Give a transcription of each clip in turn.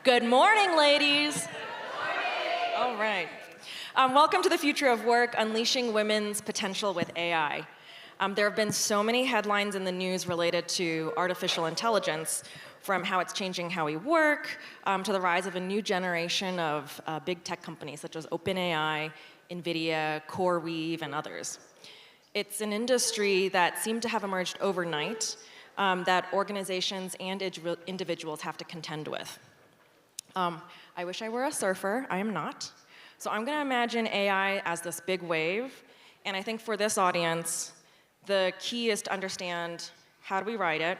Good morning, ladies. All right. Welcome to the Future of Work, Unleashing Women's Potential with AI. There have been so many headlines in the news related to artificial intelligence, from how it's changing how we work, to the rise of a new generation of big tech companies such as OpenAI, NVIDIA, CoreWeave, and others. It's an industry that seemed to have emerged overnight that organizations and individuals have to contend with. I wish I were a surfer. I am not. So I'm going to imagine AI as this big wave. And I think for this audience, the key is to understand, how do we ride it?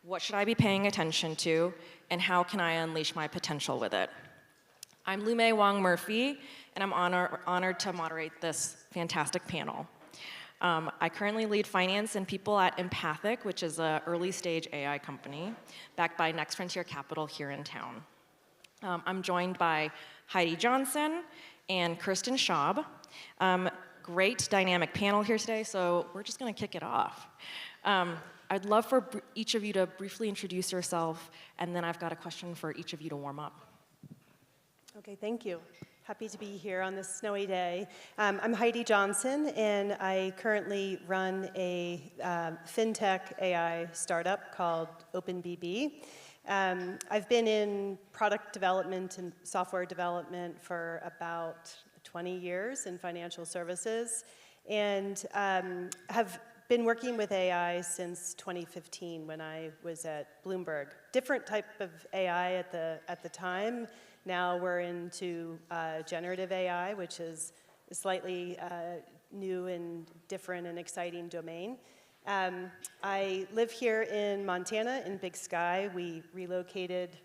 What should I be paying attention to? And how can I unleash my potential with it? I'm Lumei Wong Murphy, and I'm honored to moderate this fantastic panel. I currently lead finance and people at Empathic, which is an early-stage AI company backed by Next Frontier Capital here in town. I'm joined by Heidi Johnson and Kirsten Schaub. Great dynamic panel here today, so we're just going to kick it off. I'd love for each of you to briefly introduce yourself, and then I've got a question for each of you to warm up. Okay, thank you. Happy to be here on this snowy day. I'm Heidi Johnson, and I currently run a fintech AI startup called OpenBB. I've been in product development and software development for about 20 years in financial services, and have been working with AI since 2015 when I was at Bloomberg. Different type of AI at the time. Now we're into generative AI, which is a slightly new and different and exciting domain. I live here in Montana, in Big Sky. We relocated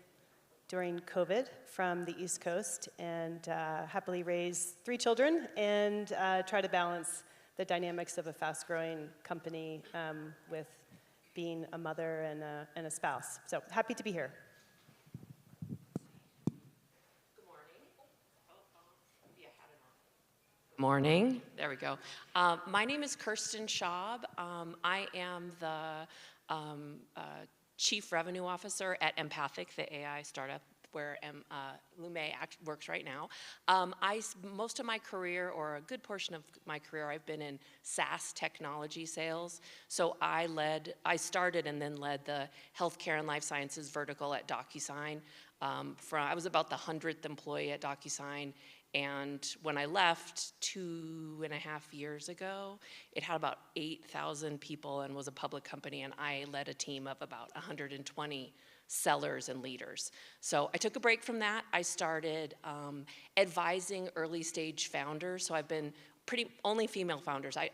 during COVID from the East Coast and happily raise 3 children and try to balance the dynamics of a fast-growing company with being a mother and a spouse. So happy to be here. Morning. There we go. My name is Kirsten Schaub. I am the Chief Revenue Officer at Empathic, the AI startup where Lumei works right now. Most of my career, or a good portion of my career, I've been in SaaS technology sales. So I started and then led the healthcare and life sciences vertical at DocuSign. I was about the 100th employee at DocuSign. And when I left 2.5 years ago, it had about 8,000 people and was a public company, and I led a team of about 120 sellers and leaders. So I took a break from that. I started advising early stage founders. So I've been only female founders. I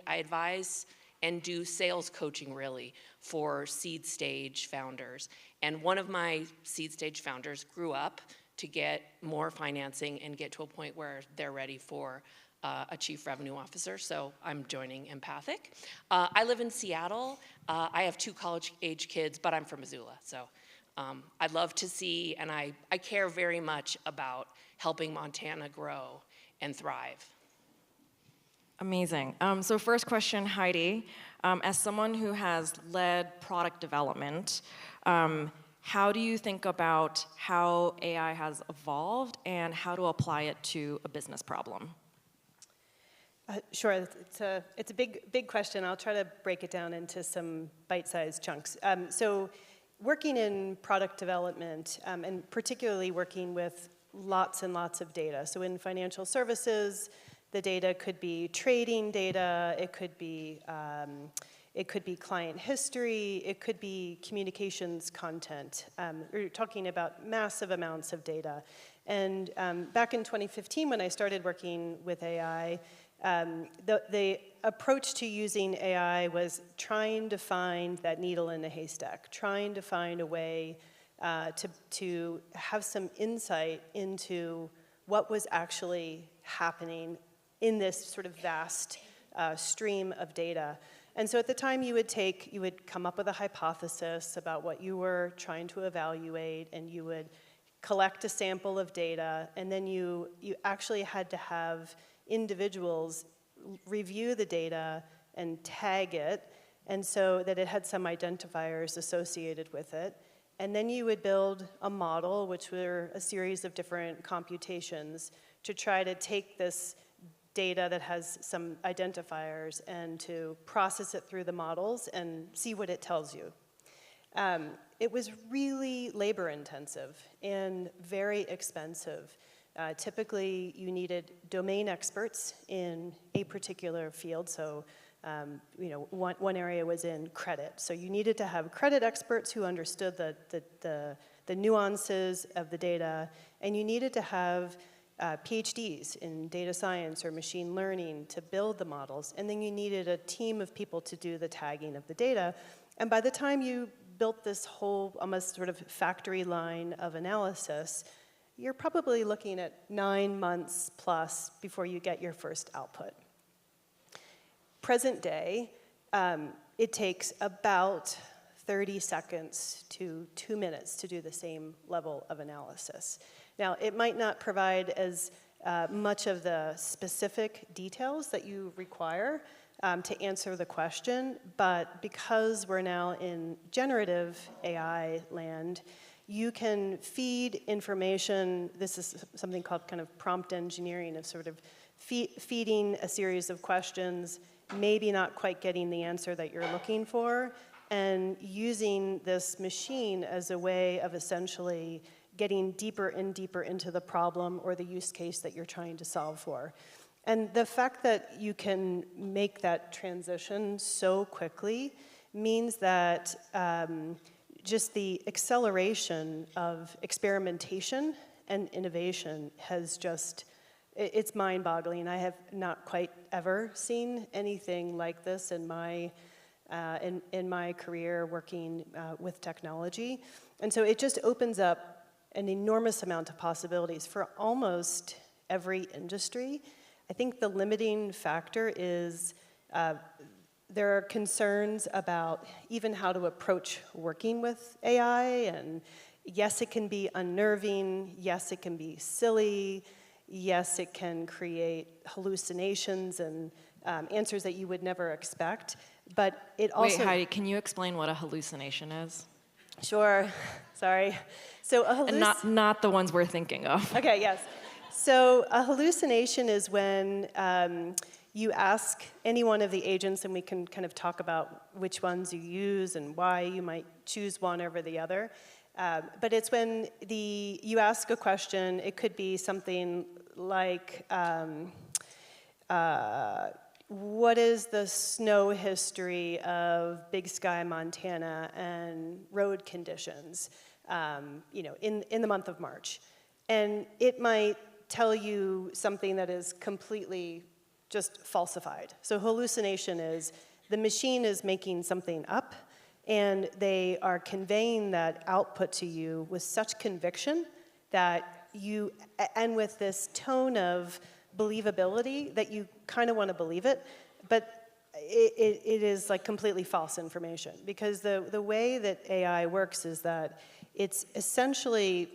advise and do sales coaching really for seed stage founders. And one of my seed stage founders grew up to get more financing and get to a point where they're ready for a chief revenue officer, so I'm joining Empathic. I live in Seattle. I have 2 college-age kids, but I'm from Missoula, so I'd love to see, and I care very much about helping Montana grow and thrive. Amazing. So first question, Heidi. As someone who has led product development, how do you think about how AI has evolved and how to apply it to a business problem? Sure, it's a big question. I'll try to break it down into some bite-sized chunks. So working in product development, and particularly working with lots and lots of data. So in financial services, the data could be trading data, it could be client history, it could be communications content. We're talking about massive amounts of data. And back in 2015, when I started working with AI, the approach to using AI was trying to find that needle in the haystack, trying to find a way to have some insight into what was actually happening in this sort of vast stream of data. And so at the time you would come up with a hypothesis about what you were trying to evaluate, and you would collect a sample of data, and then you actually had to have individuals review the data and tag it, and so that it had some identifiers associated with it. And then you would build a model, which were a series of different computations, to try to take this data that has some identifiers and to process it through the models and see what it tells you. It was really labor intensive and very expensive. Typically, you needed domain experts in a particular field. So, one area was in credit. So you needed to have credit experts who understood the nuances of the data, and you needed to have PhDs in data science or machine learning to build the models, and then you needed a team of people to do the tagging of the data. And by the time you built this whole almost sort of factory line of analysis, you're probably looking at 9 months plus before you get your first output. Present day, it takes about 30 seconds to 2 minutes to do the same level of analysis. Now, it might not provide as much of the specific details that you require to answer the question, but because we're now in generative AI land, you can feed information. This is something called kind of prompt engineering, of sort of feeding a series of questions, maybe not quite getting the answer that you're looking for, and using this machine as a way of essentially getting deeper and deeper into the problem or the use case that you're trying to solve for. And the fact that you can make that transition so quickly means that just the acceleration of experimentation and innovation has just, it's mind-boggling. I have not quite ever seen anything like this in my career working with technology. And so it just opens up an enormous amount of possibilities for almost every industry. I think the limiting factor is there are concerns about even how to approach working with AI, and yes, it can be unnerving, yes, it can be silly, yes, it can create hallucinations and answers that you would never expect, but it also— Wait, Heidi, can you explain what a hallucination is? Sure, sorry. So a And not the ones we're thinking of. Okay, yes. So a hallucination is when you ask any one of the agents, and we can kind of talk about which ones you use and why you might choose one over the other. But it's when you ask a question. It could be something like, what is the snow history of Big Sky, Montana, and road conditions, in the month of March? And it might tell you something that is completely just falsified. So hallucination is the machine is making something up, and they are conveying that output to you with such conviction that and with this tone of believability that you kind of want to believe it, but it is like completely false information, because the way that AI works is that it's essentially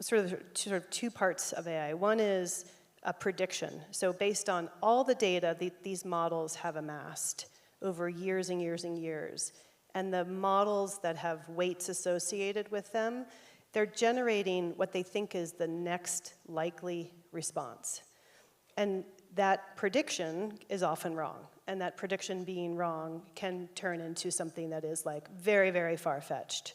sort of two parts of AI. One is a prediction. So based on all the data these models have amassed over years and years and years, and the models that have weights associated with them, they're generating what they think is the next likely response. And that prediction is often wrong. And that prediction being wrong can turn into something that is like very, very far-fetched.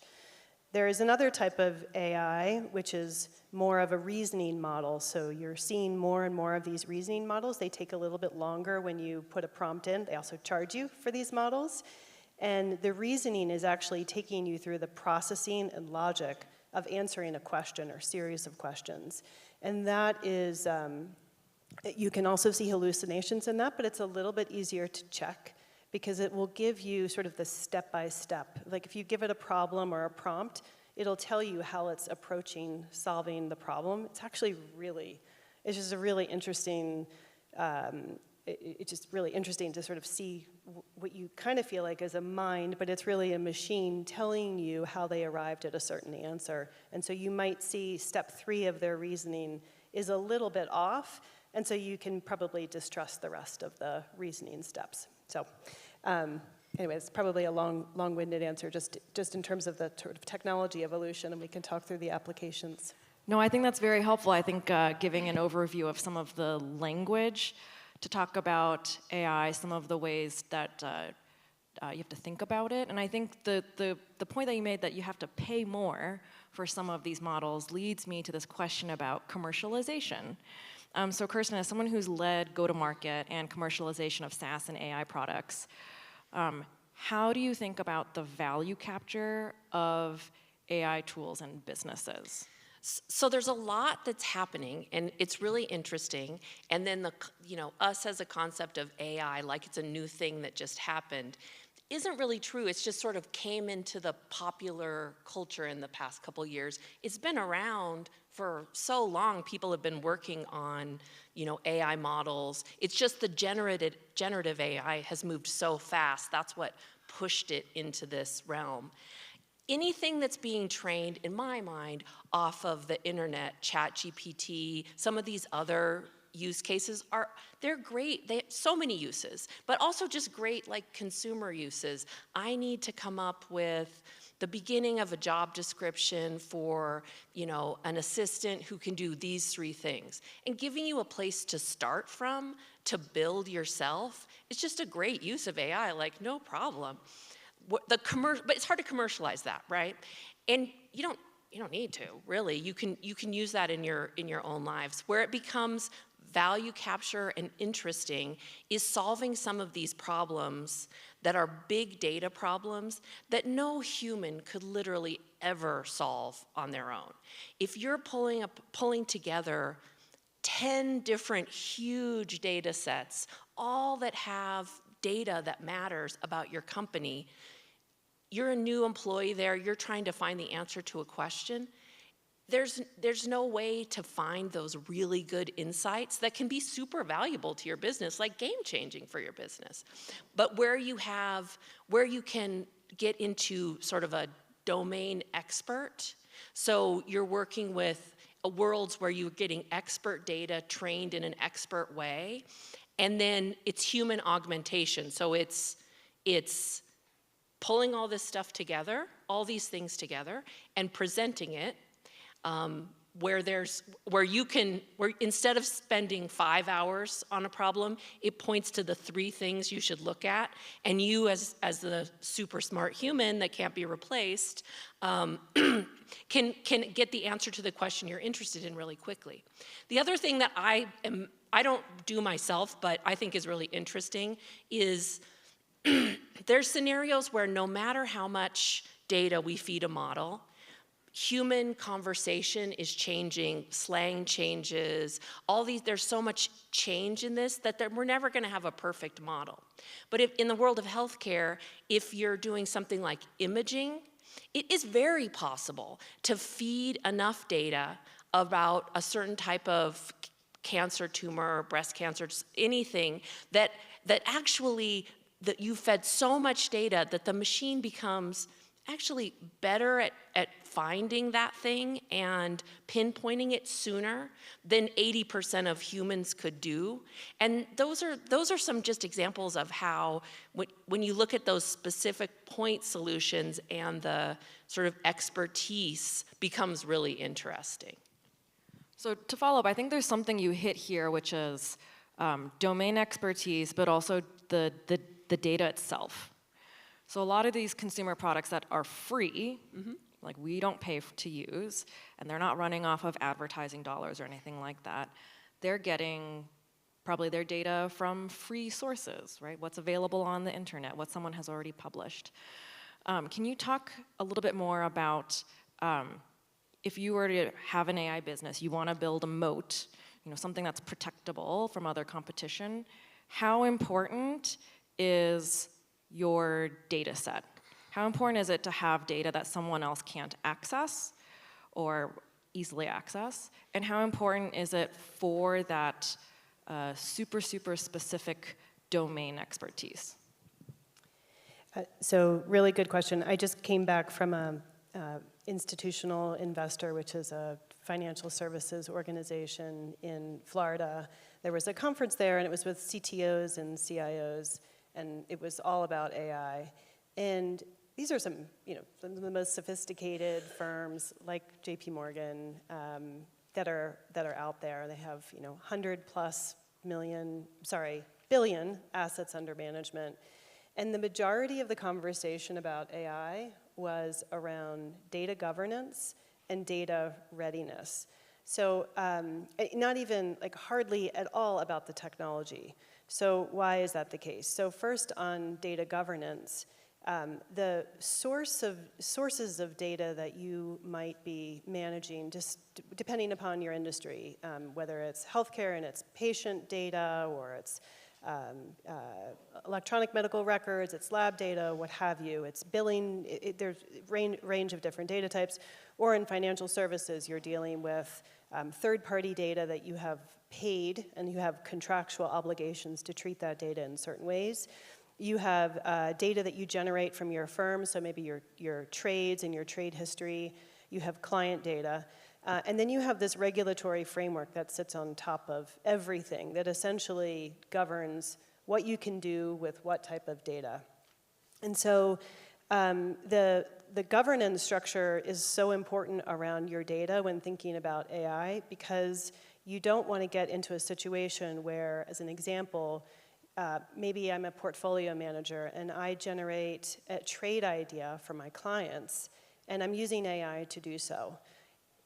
There is another type of AI, which is more of a reasoning model. So you're seeing more and more of these reasoning models. They take a little bit longer when you put a prompt in. They also charge you for these models. And the reasoning is actually taking you through the processing and logic of answering a question or series of questions. And that is, you can also see hallucinations in that, but it's a little bit easier to check, because it will give you sort of the step-by-step. Like if you give it a problem or a prompt, it'll tell you how it's approaching solving the problem. It's actually it's just a really interesting, it's just really interesting to sort of see what you kind of feel like is a mind, but it's really a machine telling you how they arrived at a certain answer. And so you might see step 3 of their reasoning is a little bit off, and so you can probably distrust the rest of the reasoning steps. So anyway, it's probably a long-winded answer, just in terms of the sort of technology evolution, and we can talk through the applications. No, I think that's very helpful. I think giving an overview of some of the language to talk about AI, some of the ways that you have to think about it. And I think the point that you made that you have to pay more for some of these models leads me to this question about commercialization. So Kirsten, as someone who's led go-to-market and commercialization of SaaS and AI products, how do you think about the value capture of AI tools and businesses? So there's a lot that's happening, and it's really interesting. And then us as a concept of AI, like it's a new thing that just happened, isn't really true. It's just sort of came into the popular culture in the past couple years. It's been around for so long. People have been working on, AI models. It's just the generative AI has moved so fast. That's what pushed it into this realm. Anything that's being trained, in my mind, off of the internet, ChatGPT, some of these other use cases they're great. They have so many uses, but also just great like consumer uses. I need to come up with the beginning of a job description for, an assistant who can do these 3 things. And giving you a place to start from, to build yourself, is just a great use of AI, like no problem. But it's hard to commercialize that, right? And you don't need to, really. You can use that in your own lives. Where it becomes value capture and interesting is solving some of these problems that are big data problems that no human could literally ever solve on their own. If you're pulling together 10 different huge data sets, all that have data that matters about your company, you're a new employee there, you're trying to find the answer to a question, there's no way to find those really good insights that can be super valuable to your business, like game-changing for your business. But where you can get into sort of a domain expert, so you're working with worlds where you're getting expert data trained in an expert way, and then it's human augmentation. So it's pulling all this stuff together, all these things together, and presenting it where instead of spending 5 hours on a problem, it points to the 3 things you should look at, and you as the super smart human that can't be replaced can get the answer to the question you're interested in really quickly. The other thing that I don't do myself, but I think is really interesting is there's scenarios where no matter how much data we feed a model, human conversation is changing, slang changes, there's so much change in this that we're never gonna have a perfect model. But if in the world of healthcare, if you're doing something like imaging, it is very possible to feed enough data about a certain type of cancer tumor, breast cancer, anything, that actually that you fed so much data that the machine becomes actually better at finding that thing and pinpointing it sooner than 80% of humans could do. And those are some just examples of how when you look at those specific point solutions and the sort of expertise becomes really interesting. So to follow up, I think there's something you hit here, which is domain expertise, but also the data itself. So a lot of these consumer products that are free, like we don't pay to use, and they're not running off of advertising dollars or anything like that, they're getting probably their data from free sources, right? What's available on the internet, what someone has already published. Can you talk a little bit more about if you were to have an AI business, you want to build a moat, something that's protectable from other competition, how important is your data set? How important is it to have data that someone else can't access or easily access? And how important is it for that super specific domain expertise? So really good question. I just came back from a institutional investor, which is a financial services organization in Florida. There was a conference there, and it was with CTOs and CIOs. and it was all about AI. And these are some of the most sophisticated firms like J.P. Morgan that are out there. They have 100+ billion assets under management. And the majority of the conversation about AI was around data governance and data readiness. So not even, hardly at all about the technology. So why is that the case? So first on data governance, the sources of data that you might be managing, just depending upon your industry, whether it's healthcare and it's patient data, or it's electronic medical records, it's lab data, what have you, it's billing, there's range of different data types, or in financial services, you're dealing with third-party data that you have paid, and you have contractual obligations to treat that data in certain ways. You have data that you generate from your firm, so maybe your trades and your trade history. You have client data. And then you have this regulatory framework that sits on top of everything that essentially governs what you can do with what type of data. And so the governance structure is so important around your data when thinking about AI, because you don't want to get into a situation where, as an example, maybe I'm a portfolio manager and I generate a trade idea for my clients, and I'm using AI to do so.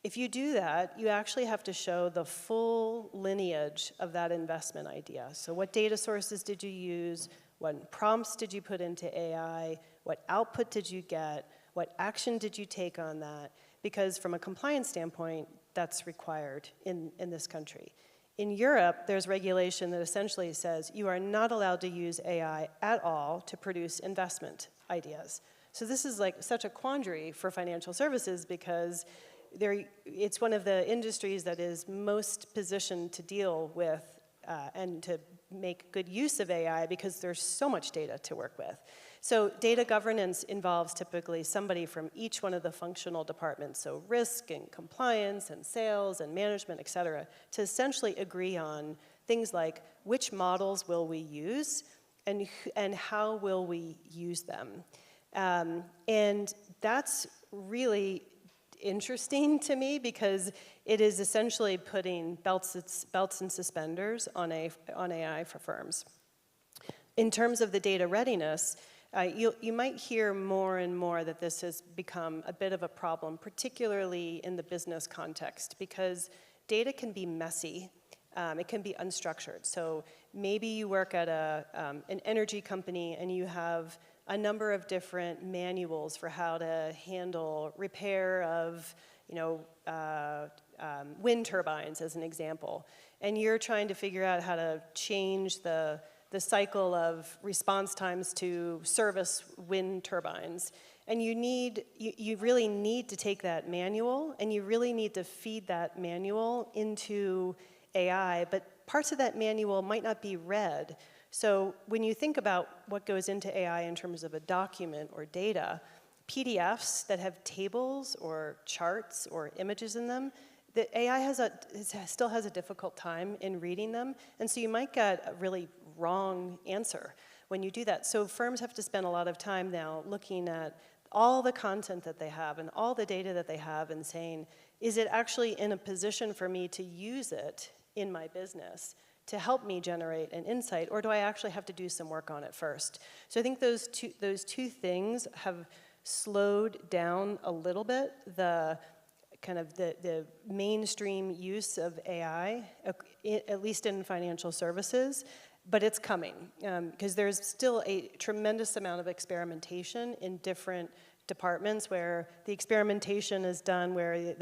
If you do that, you actually have to show the full lineage of that investment idea. So what data sources did you use? What prompts did you put into AI? What output did you get? What action did you take on that? Because from a compliance standpoint, that's required in this country. In Europe, there's regulation that essentially says you are not allowed to use AI at all to produce investment ideas. So this is such a quandary for financial services, because it's one of the industries that is most positioned to deal with and to make good use of AI, because there's so much data to work with. So data governance involves typically somebody from each one of the functional departments, so risk and compliance and sales and management, et cetera, to essentially agree on things like which models will we use and how will we use them. And that's really interesting to me, because it is essentially putting belts and suspenders on AI for firms. In terms of the data readiness, you might hear more and more that this has become a bit of a problem, particularly in the business context, because data can be messy. It can be unstructured. So maybe you work at an energy company and you have a number of different manuals for how to handle repair of wind turbines, as an example. And you're trying to figure out how to change the cycle of response times to service wind turbines. And you really need to take that manual, and you really need to feed that manual into AI, but parts of that manual might not be read. So when you think about what goes into AI in terms of a document or data, PDFs that have tables or charts or images in them, the AI still has a difficult time in reading them, and so you might get a really wrong answer when you do that. So firms have to spend a lot of time now looking at all the content that they have and all the data that they have and saying, is it actually in a position for me to use it in my business to help me generate an insight, or do I actually have to do some work on it first? So I think those two things have slowed down a little bit the mainstream use of AI, at least in financial services, but it's coming, because there's still a tremendous amount of experimentation in different departments, where the experimentation is done where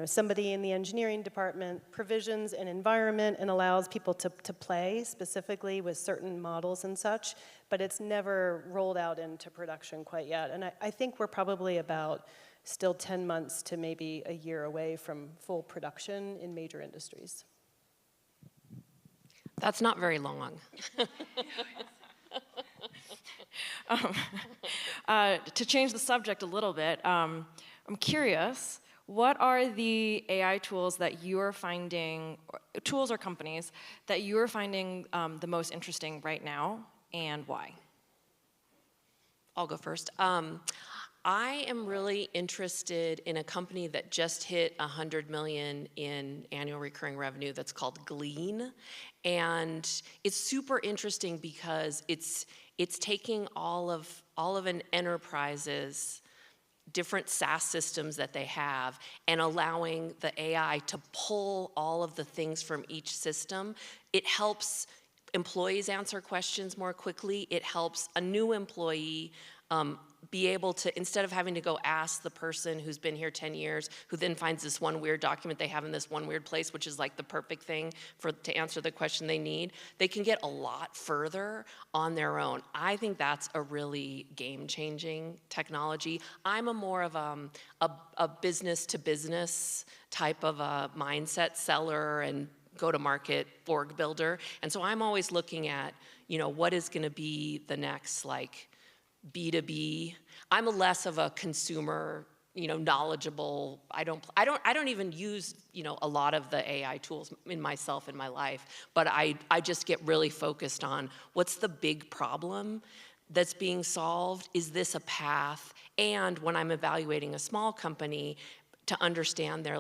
somebody in the engineering department provisions an environment and allows people to play specifically with certain models and such, but it's never rolled out into production quite yet. And I think we're probably about still 10 months to maybe a year away from full production in major industries. That's not very long. To change the subject a little bit, I'm curious, what are the AI tools that you're finding, tools or companies that you're finding the most interesting right now? and why? I'll go first. I am really interested in a company that just hit 100 million in annual recurring revenue that's called Glean. And it's super interesting because it's taking all of an enterprise's different SaaS systems that they have and allowing the AI to pull all of the things from each system. It helps employees answer questions more quickly. It helps a new employee be able to, instead of having to go ask the person who's been here 10 years, who then finds this one weird document they have in this one weird place, which is like the perfect thing to answer the question they need, they can get a lot further on their own. I think that's a really game-changing technology. I'm a more of a business-to-business type of a mindset seller and go-to-market org builder. And so I'm always looking at, what is going to be the next, like, B2B. I'm less of a consumer, knowledgeable. I don't even use, a lot of the AI tools in myself in my life, but I just get really focused on what's the big problem that's being solved. Is this a path? And when I'm evaluating a small company, to understand their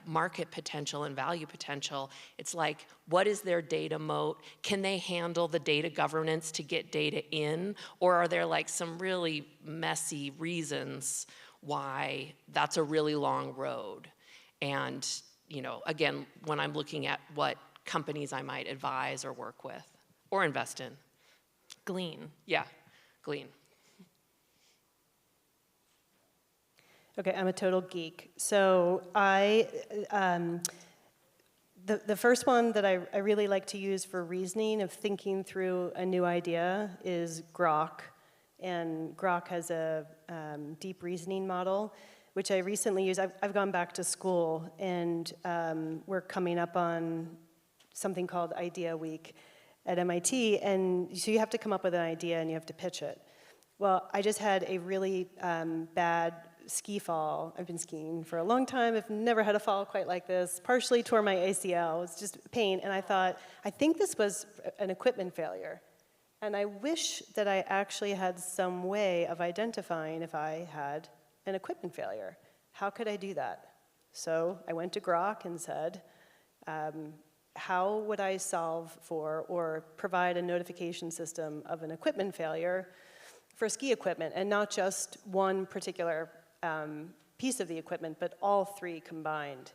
market potential and value potential, it's like, what is their data moat? Can they handle the data governance to get data in? Or are there like some really messy reasons why that's a really long road? And, again, when I'm looking at what companies I might advise or work with or invest in. Glean. Yeah, Glean. Okay, I'm a total geek. So the first one that I really like to use for reasoning of thinking through a new idea is Grok. And Grok has a deep reasoning model, which I recently used. I've gone back to school, and we're coming up on something called Idea Week at MIT. And so you have to come up with an idea, and you have to pitch it. Well, I just had a really bad ski fall. I've been skiing for a long time. I've never had a fall quite like this. Partially tore my ACL. It's just pain. And I thought, I think this was an equipment failure. And I wish that I actually had some way of identifying if I had an equipment failure. How could I do that? So I went to Grok and said, how would I solve for or provide a notification system of an equipment failure for ski equipment, and not just one particular piece of the equipment, but all three combined.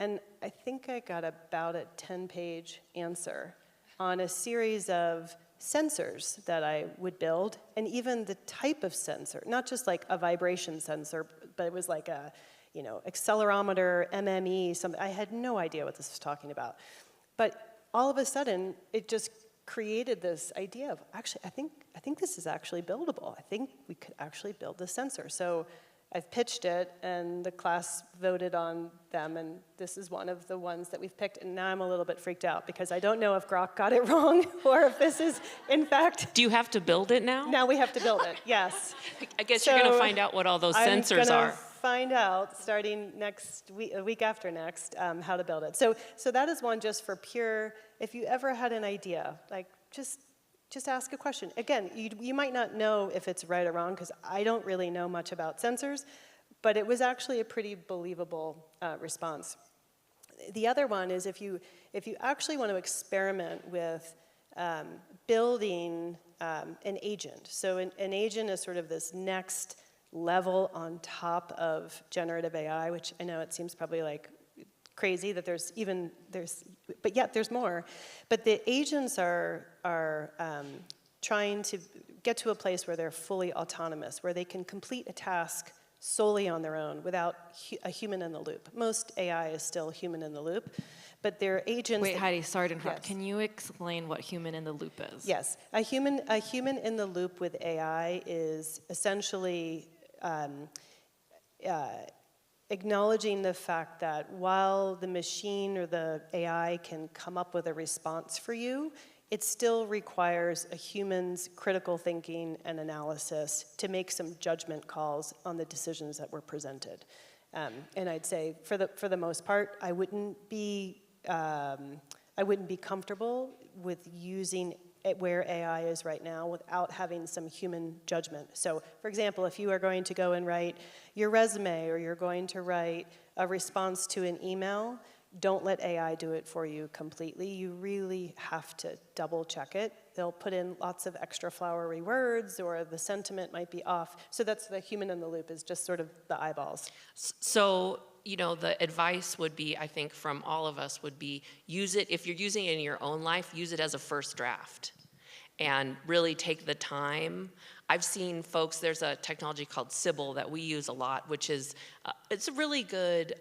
And I think I got about a 10-page answer on a series of sensors that I would build, and even the type of sensor, not just like a vibration sensor, but it was like a, accelerometer, MME, something. I had no idea what this was talking about. But all of a sudden, it just created this idea of, actually, I think this is actually buildable. I think we could actually build this sensor. So I've pitched it, and the class voted on them, and this is one of the ones that we've picked, and now I'm a little bit freaked out because I don't know if Grok got it wrong or if this is, in fact... Do you have to build it now? Now we have to build it, yes. I guess you're going to find out what all those sensors are. I'm going to find out, starting next week, a week after next, how to build it. So that is one just for pure, if you ever had an idea, like just ask a question. Again, you might not know if it's right or wrong, because I don't really know much about sensors, but it was actually a pretty believable response. The other one is if you actually want to experiment with building an agent. So an agent is sort of this next level on top of generative AI, which I know it seems probably like crazy that but yet there's more. But the agents are trying to get to a place where they're fully autonomous, where they can complete a task solely on their own without a human in the loop. Most AI is still human in the loop, but they're agents. Wait, Heidi, sorry to interrupt. Yes. Can you explain what human in the loop is? Yes, a human in the loop with AI is essentially acknowledging the fact that while the machine or the AI can come up with a response for you, it still requires a human's critical thinking and analysis to make some judgment calls on the decisions that were presented. And I'd say, for the most part, I wouldn't be comfortable with using where AI is right now without having some human judgment. So, for example, if you are going to go and write your resume or you're going to write a response to an email, don't let AI do it for you completely. You really have to double check it. They'll put in lots of extra flowery words, or the sentiment might be off. So that's the human in the loop, is just sort of the eyeballs. So, you know, the advice would be, I think, from all of us would be, use it, if you're using it in your own life, use it as a first draft and really take the time. I've seen folks, there's a technology called Sybil that we use a lot, which is, it's a really good,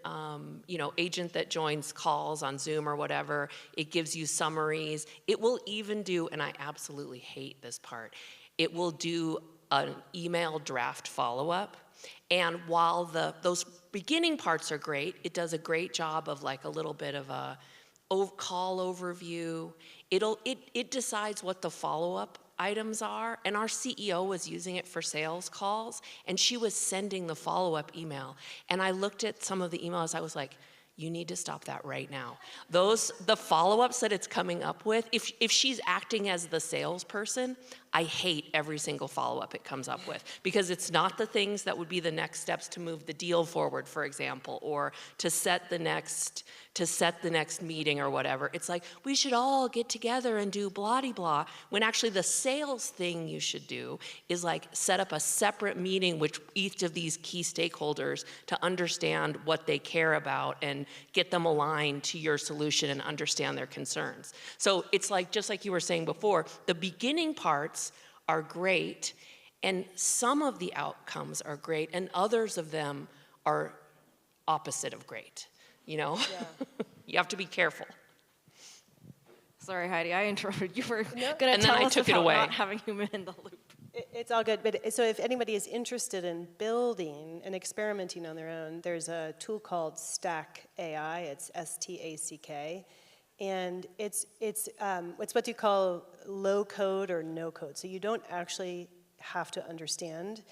you know, agent that joins calls on Zoom or whatever. It gives you summaries. It will even do, and I absolutely hate this part, it will do an email draft follow-up. And while those beginning parts are great, it does a great job of like a little bit of a call overview. It decides what the follow-up items are, and our CEO was using it for sales calls, and she was sending the follow-up email. And I looked at some of the emails, I was like, you need to stop that right now. The follow-ups that it's coming up with, if she's acting as the salesperson, I hate every single follow-up it comes up with, because it's not the things that would be the next steps to move the deal forward, for example, or to set the next meeting or whatever. It's like, we should all get together and do blah-de-blah, when actually the sales thing you should do is like set up a separate meeting with each of these key stakeholders to understand what they care about and get them aligned to your solution and understand their concerns. So it's like, just like you were saying before, the beginning parts are great, and some of the outcomes are great, and others of them are opposite of great, you know? Yeah. You have to be careful. Sorry, Heidi, I interrupted. You were No. going to tell us took it about away. not having human in the loop. It's all good, but so if anybody is interested in building and experimenting on their own, there's a tool called Stack AI. It's STACK, and it's what you call low code or no code. So you don't actually have to understand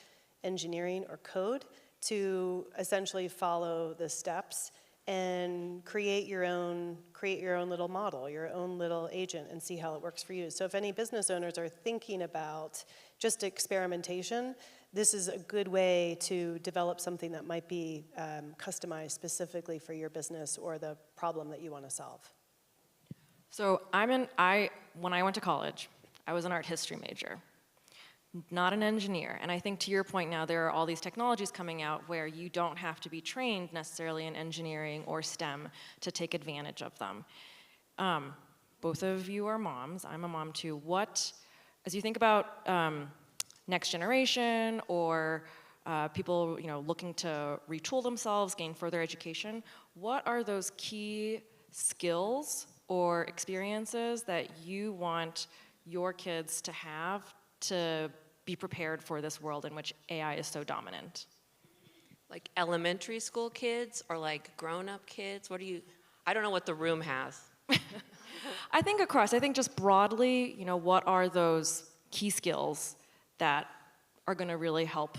engineering or code to essentially follow the steps and create your own little model, your own little agent, and see how it works for you. So if any business owners are thinking about just experimentation, this is a good way to develop something that might be customized specifically for your business or the problem that you want to solve. So when I went to college, I was an art history major, not an engineer. And I think to your point now, there are all these technologies coming out where you don't have to be trained necessarily in engineering or STEM to take advantage of them. Both of you are moms. I'm a mom too. As you think about next generation or people looking to retool themselves, gain further education, what are those key skills or experiences that you want your kids to have to be prepared for this world in which AI is so dominant? Like elementary school kids or like grown-up kids? I don't know what the room has. I think just broadly, what are those key skills that are going to really help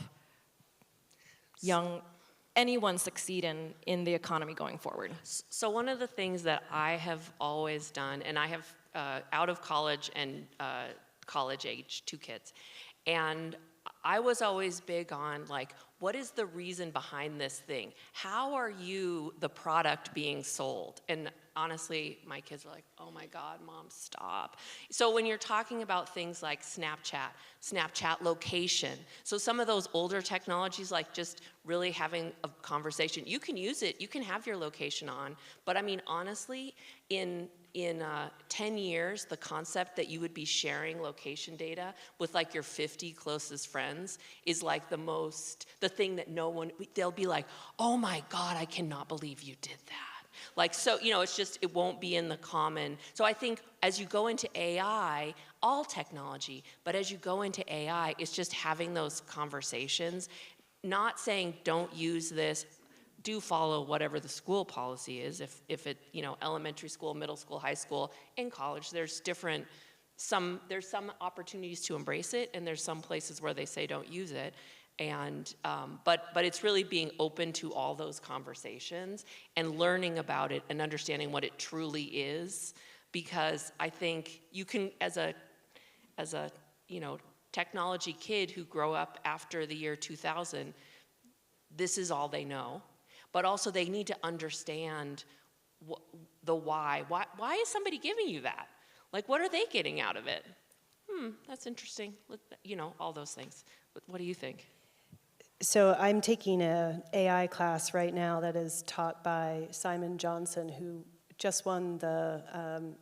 anyone succeed in the economy going forward? So one of the things that I have always done, and I have out of college and college age 2 kids, and I was always big on like, what is the reason behind this thing? How are you the product being sold? And honestly, my kids were like, oh my God, Mom, stop. So when you're talking about things like Snapchat location, so some of those older technologies, like just really having a conversation, you can use it, you can have your location on, but I mean, honestly, in 10 years, the concept that you would be sharing location data with like your 50 closest friends is like the thing that they'll be like, oh my God, I cannot believe you did that. Like, so, it won't be in the common. So I think as you go into AI, all technology, but as you go into AI, it's just having those conversations, not saying don't use this, do follow whatever the school policy is. If it, elementary school, middle school, high school, and college, there's some opportunities to embrace it, and there's some places where they say don't use it. And but it's really being open to all those conversations and learning about it and understanding what it truly is, because I think you can, as a as a, technology kid who grew up after the year 2000, this is all they know. But also they need to understand the why. Why is somebody giving you that? Like, what are they getting out of it? That's interesting. All those things. What do you think? So I'm taking an AI class right now that is taught by Simon Johnson, who just won the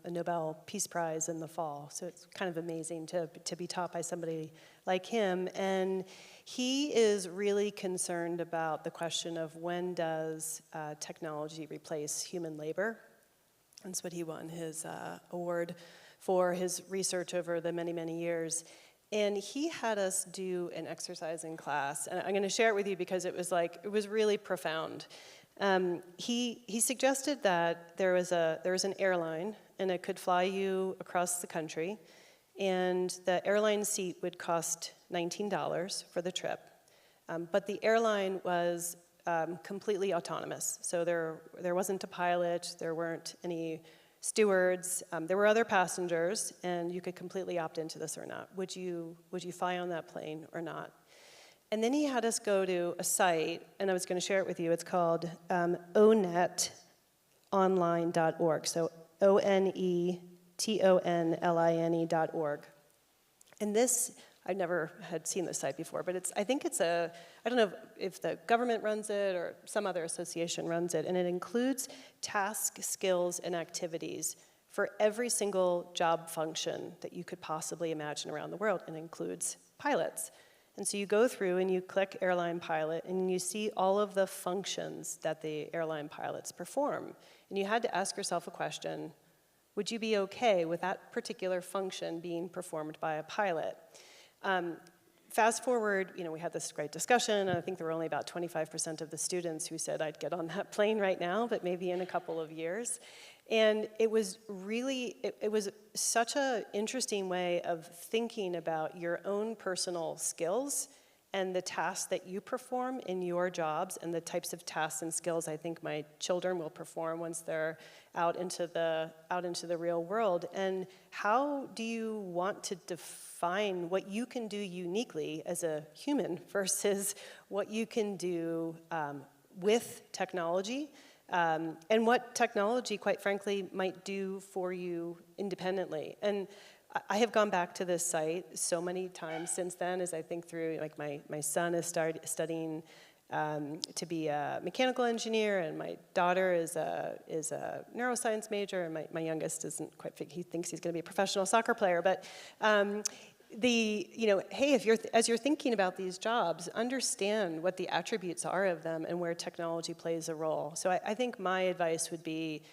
Nobel Peace Prize in the fall. So it's kind of amazing to be taught by somebody like him. And he is really concerned about the question of when does technology replace human labor. That's what he won his award for his research over the many, many years. And he had us do an exercise in class. And I'm going to share it with you because it was really profound. He suggested that there was an airline, and it could fly you across the country, and the airline seat would cost $19 for the trip. But the airline was completely autonomous. So there wasn't a pilot, there weren't any stewards, there were other passengers, and you could completely opt into this or not. Would you fly on that plane or not? And then he had us go to a site, and I was going to share it with you. It's called onetonline.org, so onetonline.org. And this, I never had seen this site before, but I think it's I don't know if the government runs it or some other association runs it, and it includes task, skills, and activities for every single job function that you could possibly imagine around the world, and includes pilots. And so you go through and you click airline pilot and you see all of the functions that the airline pilots perform. And you had to ask yourself a question, would you be okay with that particular function being performed by a pilot? Fast forward, we had this great discussion, and I think there were only about 25% of the students who said, I'd get on that plane right now, but maybe in a couple of years. And it was really, it was such an interesting way of thinking about your own personal skills and the tasks that you perform in your jobs and the types of tasks and skills I think my children will perform once they're out into the real world. And how do you want to define what you can do uniquely as a human versus what you can do with technology? And what technology, quite frankly, might do for you independently. And I have gone back to this site so many times since then as I think through, like my son is studying to be a mechanical engineer, and my daughter is a neuroscience major, and my youngest isn't quite, he thinks he's going to be a professional soccer player. But hey, as you're thinking about these jobs, understand what the attributes are of them and where technology plays a role. So I think my advice would be,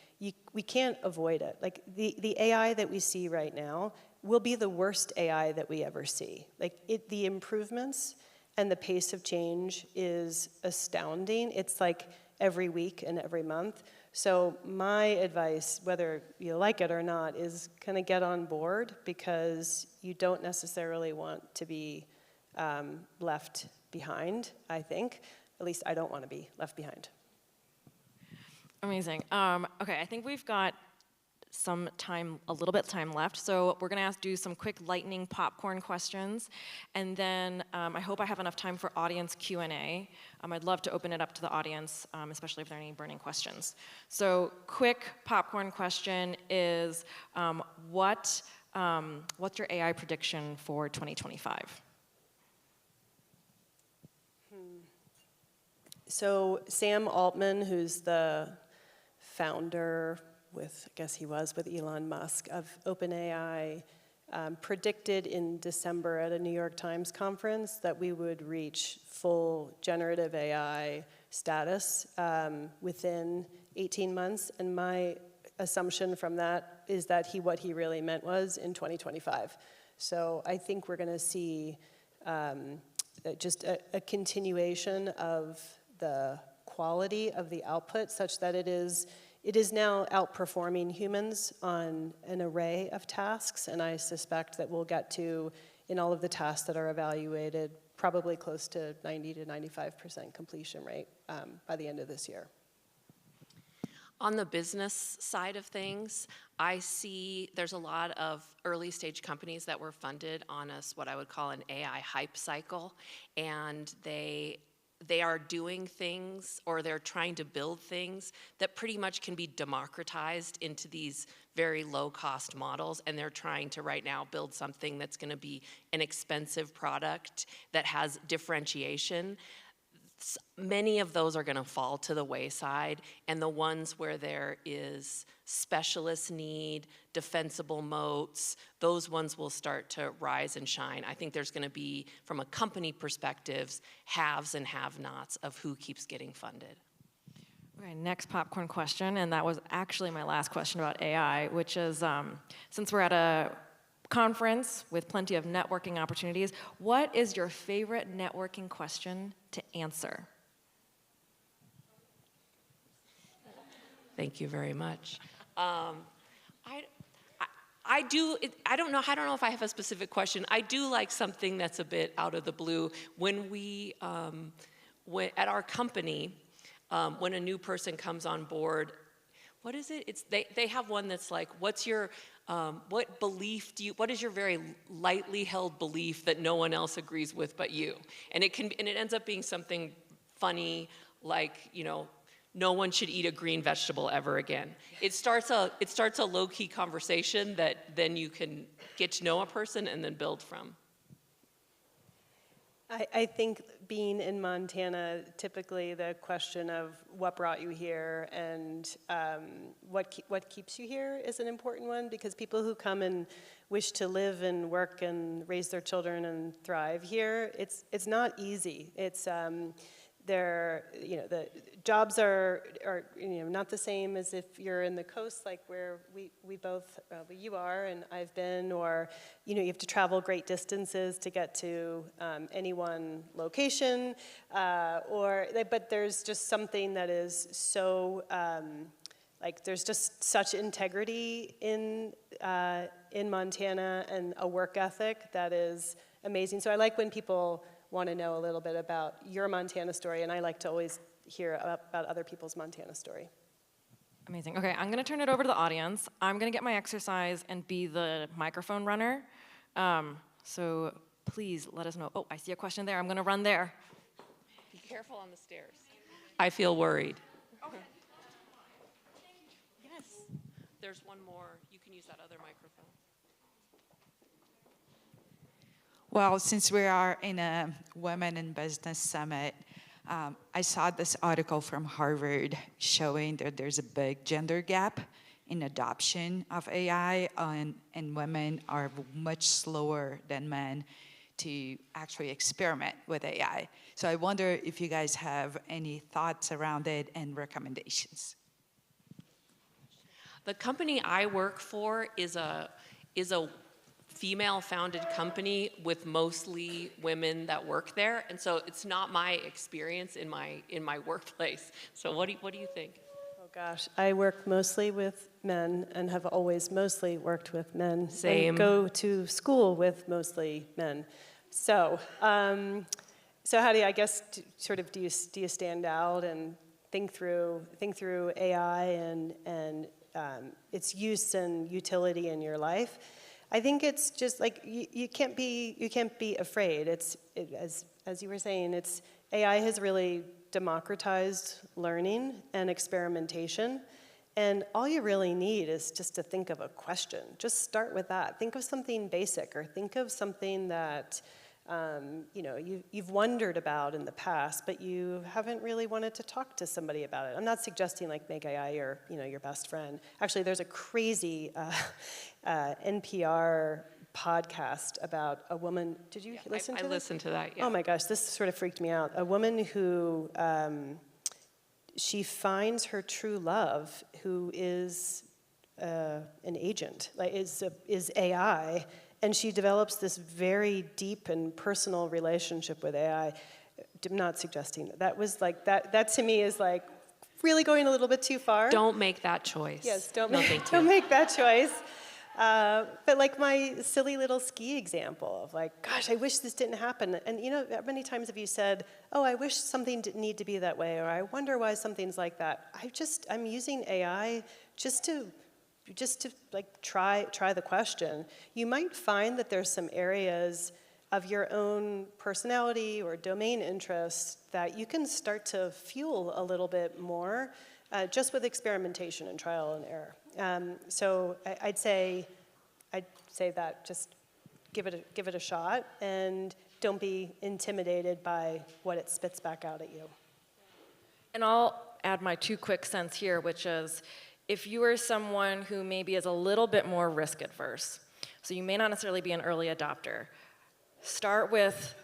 we can't avoid it. Like the AI that we see right now will be the worst AI that we ever see. Like the improvements and the pace of change is astounding. It's like every week and every month. So my advice, whether you like it or not, is kind of get on board, because you don't necessarily want to be left behind, I think. At least I don't want to be left behind. Amazing. Okay, I think we've got some time, a little bit of time left, so we're going to do some quick lightning popcorn questions, and then I hope I have enough time for audience Q&A. I'd love to open it up to the audience, especially if there are any burning questions. So, quick popcorn question is, what's your AI prediction for 2025? So Sam Altman, who's the founder with Elon Musk, of OpenAI, predicted in December at a New York Times conference that we would reach full generative AI status within 18 months. And my assumption from that is that what he really meant was in 2025. So I think we're going to see just a continuation of the quality of the output, such that it is now outperforming humans on an array of tasks, and I suspect that we'll get to, in all of the tasks that are evaluated, probably close to 90 to 95% completion rate by the end of this year. On the business side of things, I see there's a lot of early stage companies that were funded on what I would call an AI hype cycle, and they are doing things, or they're trying to build things that pretty much can be democratized into these very low cost models, and they're trying to right now build something that's going to be an expensive product that has differentiation. Many of those are going to fall to the wayside, and the ones where there is specialist need, defensible moats, those ones will start to rise and shine. I think there's going to be, from a company perspective, haves and have-nots of who keeps getting funded. Okay, next popcorn question, and that was actually my last question about AI, which is, since we're at a conference with plenty of networking opportunities, what is your favorite networking question to answer? Thank you very much. I don't know if I have a specific question. I do like something that's a bit out of the blue. When we, at our company, when a new person comes on board, what is it? They have one that's like, what is your very lightly held belief that no one else agrees with but you? And it ends up being something funny, like, no one should eat a green vegetable ever again. It starts a low-key conversation that then you can get to know a person and then build from. I think being in Montana, typically the question of what brought you here and what keeps you here is an important one, because people who come and wish to live and work and raise their children and thrive here, it's not easy. It's the jobs are not the same as if you're in the coast, like where we both you are and I've been, or you have to travel great distances to get to any one location, but there's just something that is so there's just such integrity in Montana and a work ethic that is amazing. So I like when people want to know a little bit about your Montana story, and I like to always hear about other people's Montana story. Amazing. Okay, I'm going to turn it over to the audience. I'm going to get my exercise and be the microphone runner. So please let us know. Oh, I see a question there. I'm going to run there. Be careful on the stairs. I feel worried. Okay. Yes. There's one more. You can use that other microphone. Well, since we are in a Women in Business Summit, I saw this article from Harvard showing that there's a big gender gap in adoption of AI, and women are much slower than men to actually experiment with AI. So I wonder if you guys have any thoughts around it and recommendations. The company I work for is a female-founded company with mostly women that work there, and so it's not my experience in my workplace. So what do you think? Oh gosh, I work mostly with men and have always mostly worked with men. Same. And go to school with mostly men. So, so how do you you stand out and think through AI and its use and utility in your life? I think it's just like you can't be afraid. As you were saying, AI has really democratized learning and experimentation, and all you really need is just to think of a question. Just start with that. Think of something basic, or think of something that you've wondered about in the past, but you haven't really wanted to talk to somebody about it. I'm not suggesting make AI your best friend. Actually, there's a crazy NPR podcast about a woman. Did you listen to this? I listened to that, yeah. Oh my gosh, this sort of freaked me out. A woman who she finds her true love, who is an agent, is AI. And she develops this very deep and personal relationship with AI. I'm not suggesting that was that to me is really going a little bit too far. Don't make that choice. Yes, don't No, make thank you. don't make that choice. But like my silly little ski example of like, gosh, I wish this didn't happen. And you know, how many times have you said, oh, I wish something didn't need to be that way, or I wonder why something's like that. I'm using AI just to like try the question. You might find that there's some areas of your own personality or domain interests that you can start to fuel a little bit more just with experimentation and trial and error. So I'd say that just give it a shot and don't be intimidated by what it spits back out at you. And I'll add my 2 quick cents here, which is if you are someone who maybe is a little bit more risk adverse, so you may not necessarily be an early adopter, start with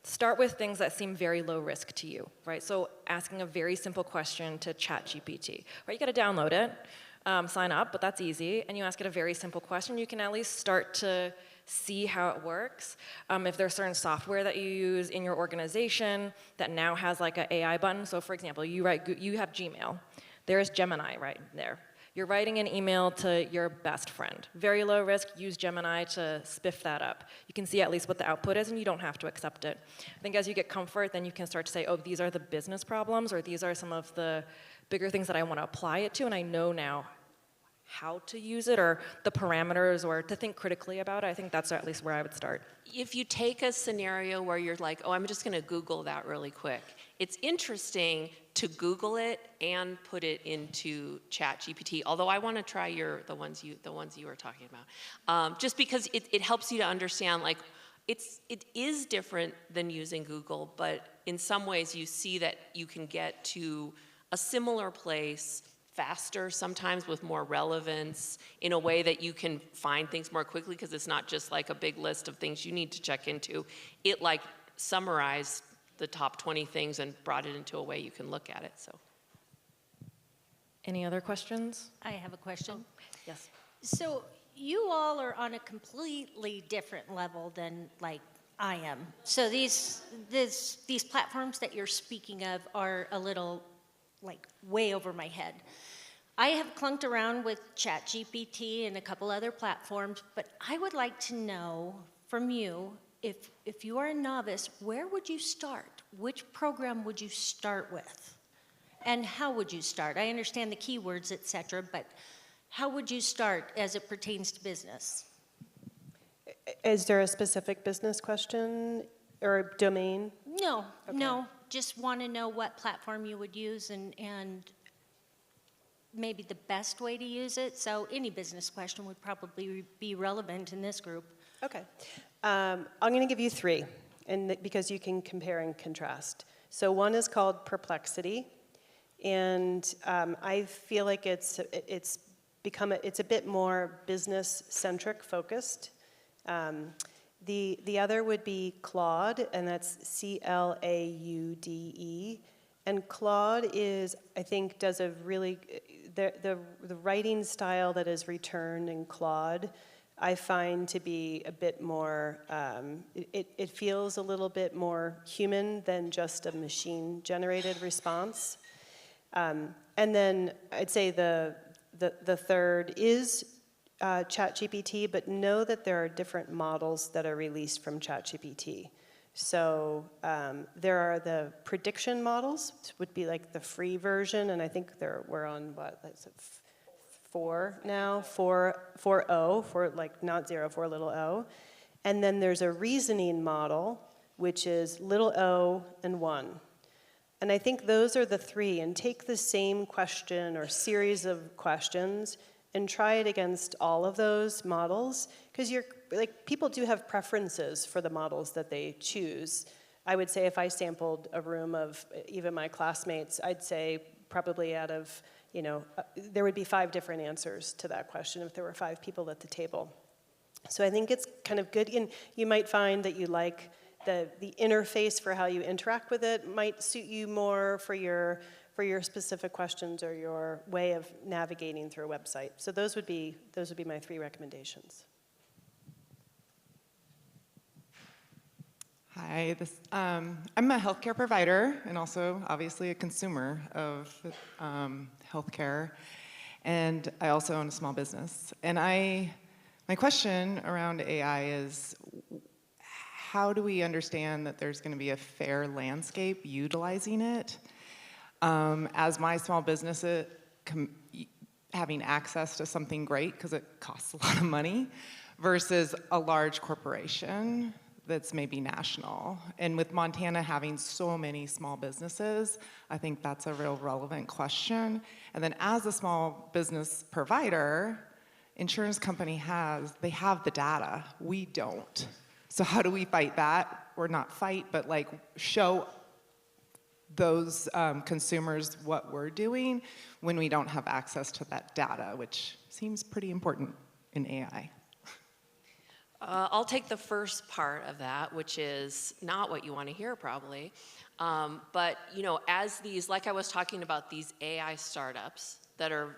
things that seem very low risk to you, right? So asking a very simple question to ChatGPT, right? You got to download it, sign up, but that's easy, and you ask it a very simple question. You can at least start to see how it works. If there's certain software that you use in your organization that now has like an AI button. So for example, you have Gmail. There's Gemini right there. You're writing an email to your best friend. Very low risk, use Gemini to spiff that up. You can see at least what the output is and you don't have to accept it. I think as you get comfort, then you can start to say, oh, these are the business problems or these are some of the bigger things that I want to apply it to and I know now how to use it or the parameters or to think critically about it. I think that's at least where I would start. If you take a scenario where you're like, oh, I'm just going to Google that really quick, it's interesting to Google it and put it into ChatGPT. Although I want to try the ones you were talking about, just because it helps you to understand like it is different than using Google, but in some ways you see that you can get to a similar place faster, sometimes with more relevance, in a way that you can find things more quickly because it's not just like a big list of things you need to check into. It like summarized the top 20 things and brought it into a way you can look at it. So, any other questions? I have a question. Yes. So you all are on a completely different level than like I am. So these platforms that you're speaking of are a little like way over my head. I have clunked around with ChatGPT and a couple other platforms, but I would like to know from you, if you are a novice, where would you start? Which program would you start with? And how would you start? I understand the keywords, et cetera, but how would you start as it pertains to business? Is there a specific business question or domain? No, Okay. no, just want to know what platform you would use and maybe the best way to use it. So any business question would probably be relevant in this group. Okay. I'm going to give you 3, because you can compare and contrast. So one is called Perplexity, and I feel like it's a bit more business-centric focused. The other would be Claude, and that's Claude. And Claude I think, does a really, the writing style that is returned in Claude, I find to be a bit more, it feels a little bit more human than just a machine-generated response. And then I'd say the third is ChatGPT, but know that there are different models that are released from ChatGPT. So there are the prediction models, which would be like the free version, and I think we're on what, that's 4 now, 4.0, for like not 0, 4 little o. And then there's a reasoning model, which is little o and 1. And I think those are the 3, and take the same question or series of questions and try it against all of those models, because people do have preferences for the models that they choose. I would say if I sampled a room of even my classmates, I'd say probably out of, there would be 5 different answers to that question if there were 5 people at the table. So I think it's kind of good, and you might find that you like the interface for how you interact with it might suit you more for your specific questions or your way of navigating through a website. So those would be my 3 recommendations. Hi, I'm a healthcare provider and also obviously a consumer of healthcare, and I also own a small business. And my My question around AI is, how do we understand that there's going to be a fair landscape utilizing it? As my small business, having access to something great because it costs a lot of money, versus a large corporation that's maybe national. And with Montana having so many small businesses, I think that's a real relevant question. And then as a small business provider, insurance company they have the data. We don't. So how do we fight that? Or not fight, but like show those consumers what we're doing when we don't have access to that data, which seems pretty important in AI. I'll take the first part of that, which is not what you want to hear probably. But as these, like I was talking about, these AI startups that are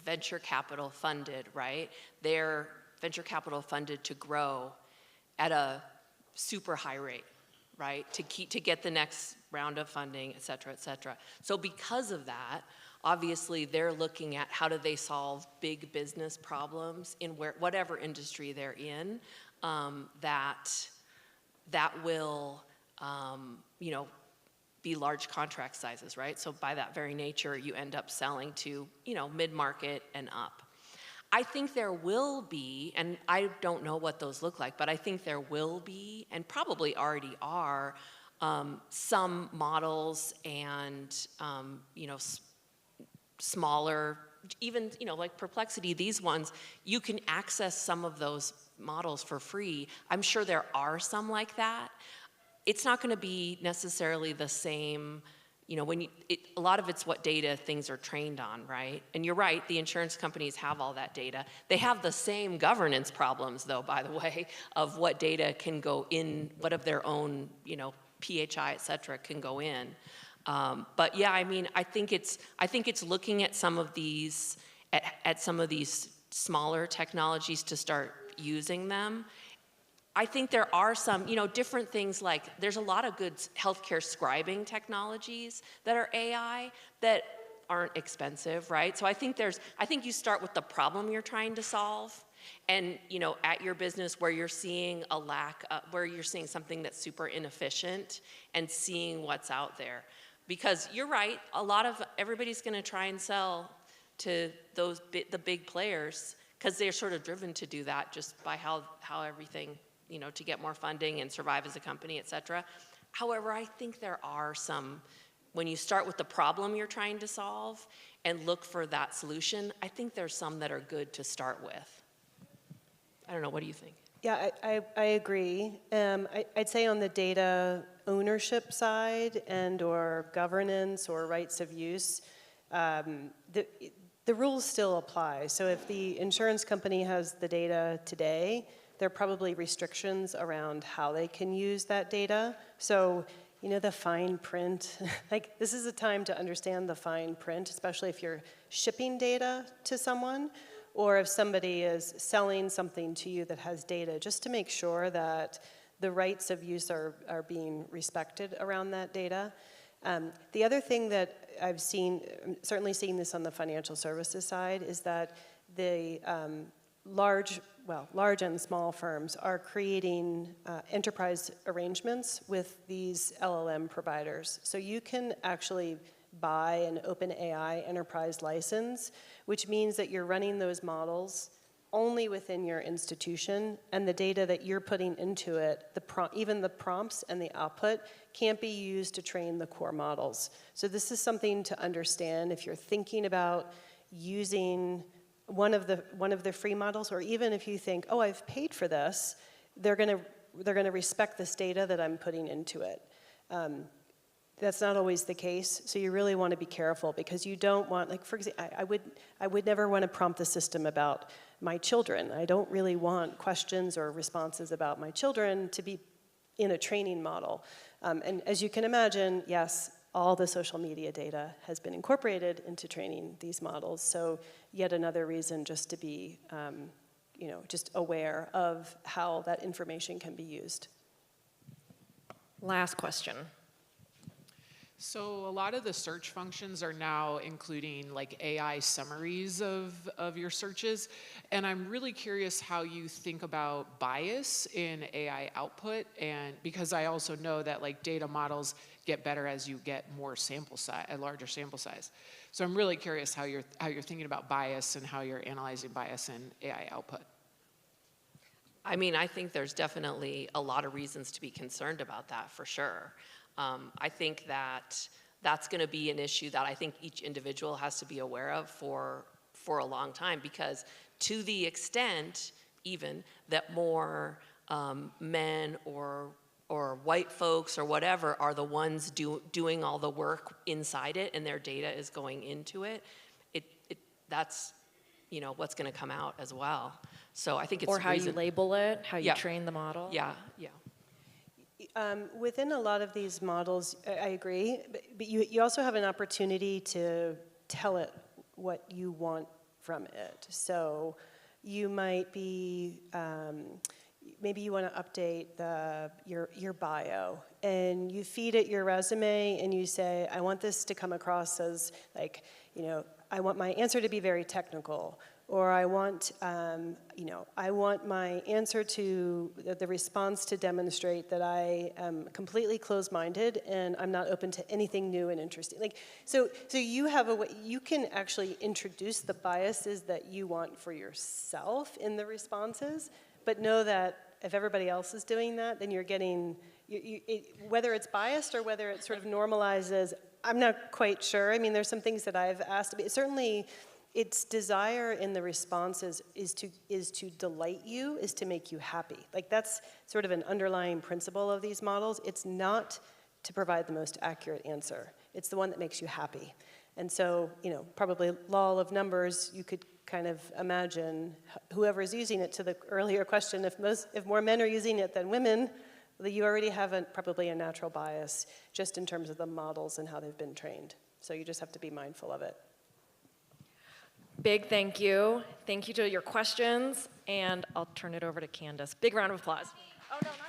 venture capital funded, right? They're venture capital funded to grow at a super high rate, right? To get the next round of funding, et cetera, et cetera. So because of that, obviously they're looking at how do they solve big business problems in whatever industry they're in, that will, be large contract sizes, right? So by that very nature, you end up selling to, mid-market and up. I think there will be, and I don't know what those look like, but I think there will be, and probably already are, some models and, smaller, even, like Perplexity, these ones, you can access some of those models for free. I'm sure there are some like that. It's not going to be necessarily the same, a lot of it's what data things are trained on, right? And you're right, the insurance companies have all that data. They have the same governance problems, though, by the way, of what data can go in, what of their own, PHI, et cetera, can go in. But yeah, I think it's looking at some of these, at some of these smaller technologies to start using them. I think there are some, different things like there's a lot of good healthcare scribing technologies that are AI that aren't expensive, right? So I think you start with the problem you're trying to solve, and at your business where you're seeing a lack, where you're seeing something that's super inefficient, and seeing what's out there, because you're right, everybody's going to try and sell to the big players because they're sort of driven to do that just by how everything. To get more funding and survive as a company, et cetera. However, I think there are some, when you start with the problem you're trying to solve and look for that solution, I think there's some that are good to start with. I don't know, what do you think? Yeah, I agree. I'd say on the data ownership side and or governance or rights of use, the rules still apply. So if the insurance company has the data today, there are probably restrictions around how they can use that data. So, the fine print, like this is a time to understand the fine print, especially if you're shipping data to someone, or if somebody is selling something to you that has data, just to make sure that the rights of use are being respected around that data. The other thing that I've seen, certainly seeing this on the financial services side, is that the large and small firms are creating enterprise arrangements with these LLM providers. So you can actually buy an OpenAI enterprise license, which means that you're running those models only within your institution, and the data that you're putting into it, even the prompts and the output, can't be used to train the core models. So this is something to understand if you're thinking about using one of the free models, or even if you think, oh, I've paid for this, they're going to respect this data that I'm putting into it. That's not always the case, so you really want to be careful, because you don't want, like, for example, I would never want to prompt the system about my children. I don't really want questions or responses about my children to be in a training model. And as you can imagine, yes, all the social media data has been incorporated into training these models. So yet another reason just to be, just aware of how that information can be used. Last question. So a lot of the search functions are now including like AI summaries of your searches. And I'm really curious how you think about bias in AI output. And because I also know that like data models get better as you get more sample size, a larger sample size. So I'm really curious how you're thinking about bias and how you're analyzing bias in AI output. I mean, I think there's definitely a lot of reasons to be concerned about that for sure. I think that that's going to be an issue that I think each individual has to be aware of for a long time, because to the extent even that more men or white folks or whatever are the ones doing all the work inside it and their data is going into it, that's what's going to come out as well. So I think it's Or how you label it, how you Yeah. train the model. Yeah, yeah. Within a lot of these models, I agree, but you also have an opportunity to tell it what you want from it. So you might be, maybe you want to update your bio, and you feed it your resume, and you say, I want this to come across as like, I want my answer to be very technical, or I want, I want my answer to the response to demonstrate that I am completely closed-minded and I'm not open to anything new and interesting. Like, so you have a way, you can actually introduce the biases that you want for yourself in the responses, but know that if everybody else is doing that, then you're getting, whether it's biased or whether it sort of normalizes, I'm not quite sure. I mean, there's some things that I've asked. Certainly, its desire in the responses is to delight you, is to make you happy. Like that's sort of an underlying principle of these models. It's not to provide the most accurate answer. It's the one that makes you happy. And so, probably law of numbers, you could kind of imagine whoever's using it, to the earlier question, if more men are using it than women, you already have probably a natural bias just in terms of the models and how they've been trained. So you just have to be mindful of it. Big thank you. Thank you to your questions, and I'll turn it over to Candace. Big round of applause. Oh, no, not